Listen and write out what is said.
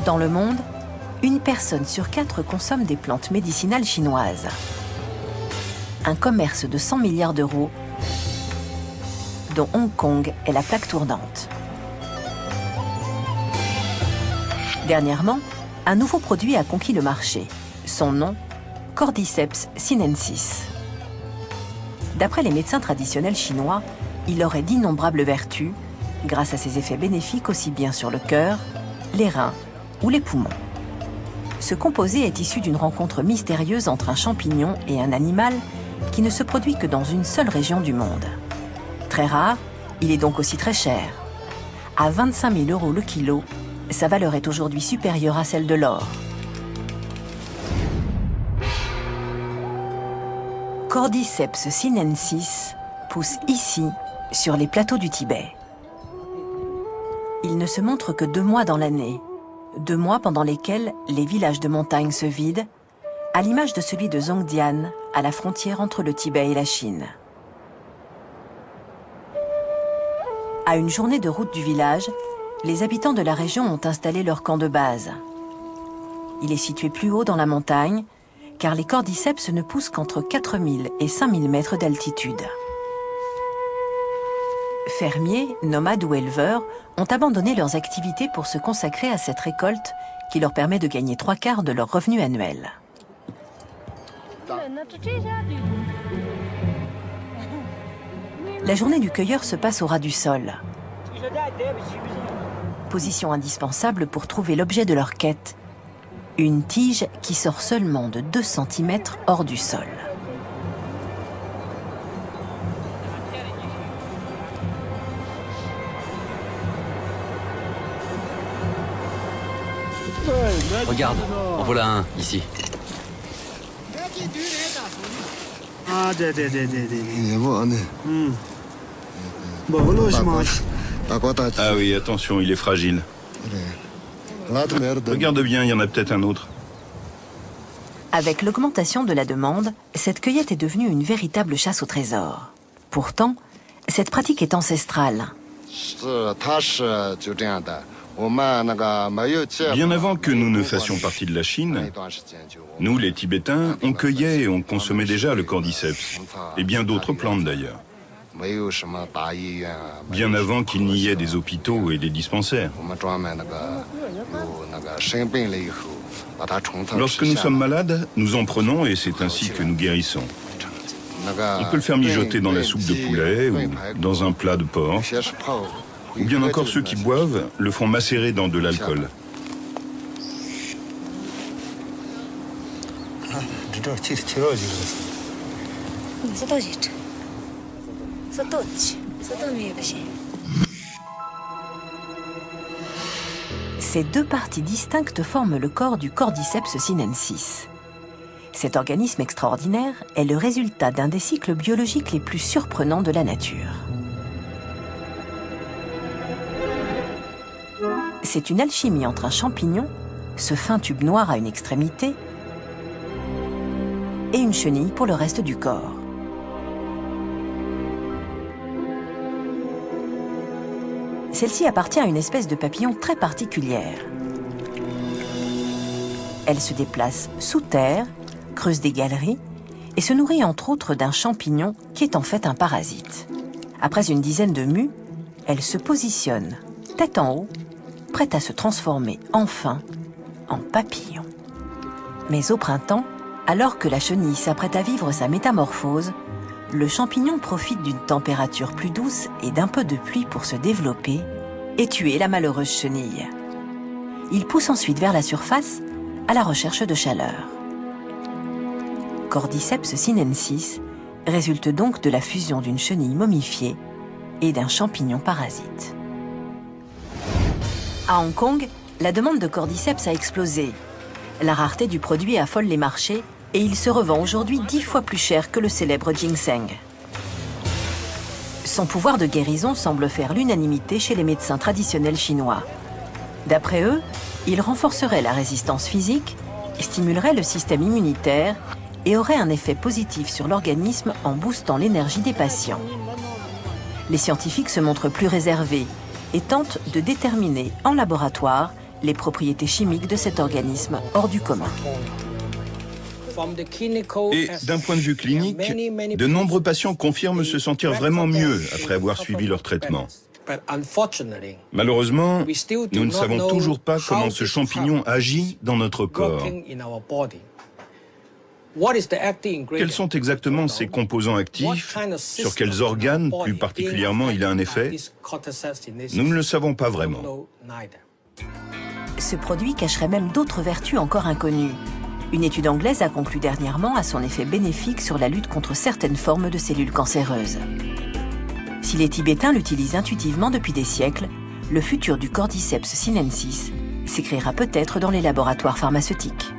Dans le monde, une personne sur 4 consomme des plantes médicinales chinoises. Un commerce de 100 milliards d'euros, dont Hong Kong est la plaque tournante. Dernièrement, un nouveau produit a conquis le marché. Son nom, Cordyceps sinensis. D'après les médecins traditionnels chinois, il aurait d'innombrables vertus, grâce à ses effets bénéfiques aussi bien sur le cœur, les reins ou les poumons. Ce composé est issu d'une rencontre mystérieuse entre un champignon et un animal qui ne se produit que dans une seule région du monde. Très rare, il est donc aussi très cher. À 25 000 € le kilo, sa valeur est aujourd'hui supérieure à celle de l'or. Cordyceps sinensis pousse ici, sur les plateaux du Tibet. Il ne se montre que 2 mois dans l'année, 2 mois pendant lesquels les villages de montagne se vident, à l'image de celui de Zhongdian, à la frontière entre le Tibet et la Chine. À une journée de route du village, les habitants de la région ont installé leur camp de base. Il est situé plus haut dans la montagne, car les cordyceps ne poussent qu'entre 4000 et 5000 mètres d'altitude. Fermiers, nomades ou éleveurs ont abandonné leurs activités pour se consacrer à cette récolte qui leur permet de gagner 3/4 de leur revenu annuel. La journée du cueilleur se passe au ras du sol. Position indispensable pour trouver l'objet de leur quête, une tige qui sort seulement de 2 cm hors du sol. Regarde, en voilà un, ici. Ah oui, attention, il est fragile. Regarde bien, il y en a peut-être un autre. Avec l'augmentation de la demande, cette cueillette est devenue une véritable chasse au trésor. Pourtant, cette pratique est ancestrale. Bien avant que nous ne fassions partie de la Chine, nous, les Tibétains, on cueillait et on consommait déjà le cordyceps, et bien d'autres plantes d'ailleurs. Bien avant qu'il n'y ait des hôpitaux et des dispensaires. Lorsque nous sommes malades, nous en prenons et c'est ainsi que nous guérissons. On peut le faire mijoter dans la soupe de poulet ou dans un plat de porc. Ou bien encore ceux qui boivent le font macérer dans de l'alcool. Ces 2 parties distinctes forment le corps du Cordyceps sinensis. Cet organisme extraordinaire est le résultat d'un des cycles biologiques les plus surprenants de la nature. C'est une alchimie entre un champignon, ce fin tube noir à une extrémité, et une chenille pour le reste du corps. Celle-ci appartient à une espèce de papillon très particulière. Elle se déplace sous terre, creuse des galeries et se nourrit entre autres d'un champignon qui est en fait un parasite. Après une dizaine de mues, elle se positionne tête en haut, prête à se transformer enfin en papillon. Mais au printemps, alors que la chenille s'apprête à vivre sa métamorphose, le champignon profite d'une température plus douce et d'un peu de pluie pour se développer et tuer la malheureuse chenille. Il pousse ensuite vers la surface à la recherche de chaleur. Cordyceps sinensis résulte donc de la fusion d'une chenille momifiée et d'un champignon parasite. À Hong Kong, la demande de cordyceps a explosé. La rareté du produit affole les marchés et il se revend aujourd'hui 10 fois plus cher que le célèbre ginseng. Son pouvoir de guérison semble faire l'unanimité chez les médecins traditionnels chinois. D'après eux, il renforcerait la résistance physique, stimulerait le système immunitaire et aurait un effet positif sur l'organisme en boostant l'énergie des patients. Les scientifiques se montrent plus réservés et tentent de déterminer en laboratoire les propriétés chimiques de cet organisme hors du commun. Et d'un point de vue clinique, de nombreux patients confirment se sentir vraiment mieux après avoir suivi leur traitement. Malheureusement, nous ne savons toujours pas comment ce champignon agit dans notre corps. Quels sont exactement ses composants actifs? Sur quels organes, plus particulièrement, il a un effet? Nous ne le savons pas vraiment. Ce produit cacherait même d'autres vertus encore inconnues. Une étude anglaise a conclu dernièrement à son effet bénéfique sur la lutte contre certaines formes de cellules cancéreuses. Si les Tibétains l'utilisent intuitivement depuis des siècles, le futur du Cordyceps sinensis s'écrira peut-être dans les laboratoires pharmaceutiques.